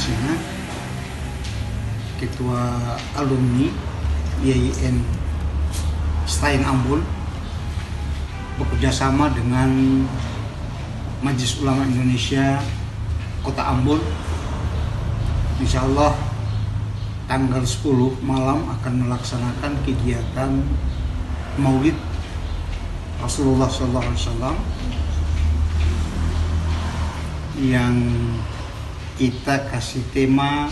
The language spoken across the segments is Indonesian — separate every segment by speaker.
Speaker 1: Konsina, Ketua Alumni IAIN Selain Ambon, bekerjasama dengan Majelis Ulama Indonesia Kota Ambon. Insya Allah tanggal 10 malam akan melaksanakan kegiatan Maulid Rasulullah SAW yang kita kasih tema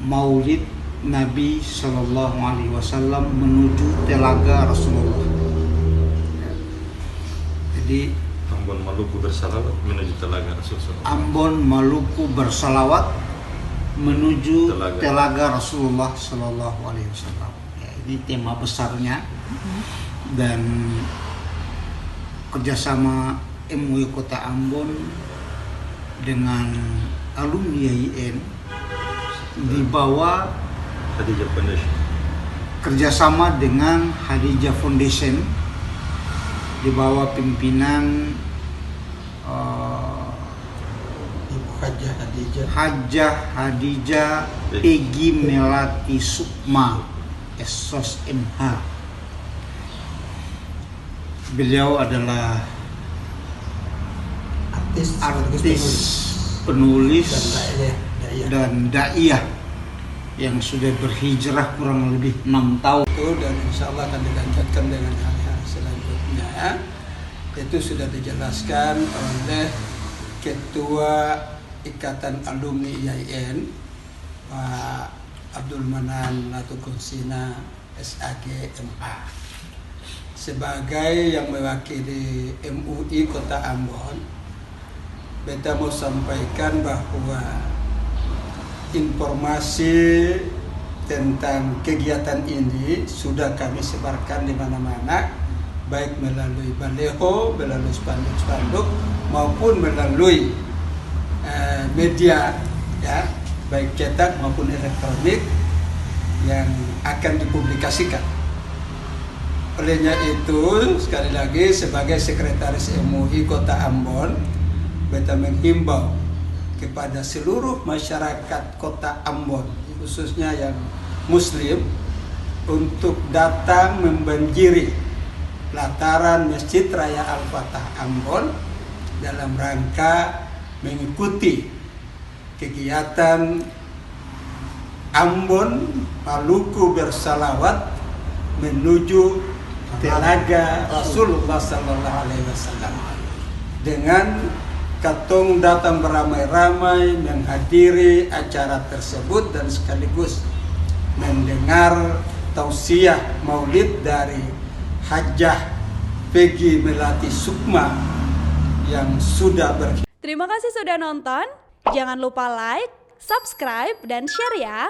Speaker 1: Maulid Nabi Sallallahu Alaihi Wasallam menuju telaga Rasulullah. Jadi
Speaker 2: Ambon Maluku bersalawat menuju telaga Rasulullah.
Speaker 1: Ambon Maluku bersalawat menuju telaga Rasulullah Sallallahu Alaihi Wasallam. Ya, ini tema besarnya dan kerjasama MUI Kota Ambon dengan alumni IAIN di bawah
Speaker 2: Hadijah Foundation,
Speaker 1: kerjasama dengan Hadijah Foundation di bawah pimpinan
Speaker 3: Ibu
Speaker 1: Hajah Hadijah Peggy Melati Sukma Esos MH. Beliau adalah artis, penulis dan daiyah yang sudah berhijrah kurang lebih 6 tahun.
Speaker 3: Dan insya Allah akan dilanjutkan dengan hal-hal selanjutnya. Itu sudah dijelaskan oleh Ketua Ikatan Alumni IAIN Pak Abdul Manan Latu Konsina SAG MA. Sebagai yang mewakili MUI Kota Ambon, beta mau sampaikan bahwa informasi tentang kegiatan ini sudah kami sebarkan di mana-mana, baik melalui baleho, melalui spanduk-spanduk maupun melalui media, ya, baik cetak maupun elektronik yang akan dipublikasikan. Olehnya itu, sekali lagi sebagai Sekretaris MUI Kota Ambon, beta menghimbau kepada seluruh masyarakat Kota Ambon, khususnya yang Muslim, untuk datang membanjiri pelataran Masjid Raya Al-Fatah Ambon dalam rangka mengikuti kegiatan Ambon Maluku bersalawat menuju telaga Rasulullah Sallallahu Alaihi Wasallam dengan katong datang beramai-ramai menghadiri acara tersebut dan sekaligus mendengar tausiah maulid dari Hajah Peggy Melati Sukma yang sudah
Speaker 4: Terima kasih sudah nonton. Jangan lupa like, subscribe, dan share ya.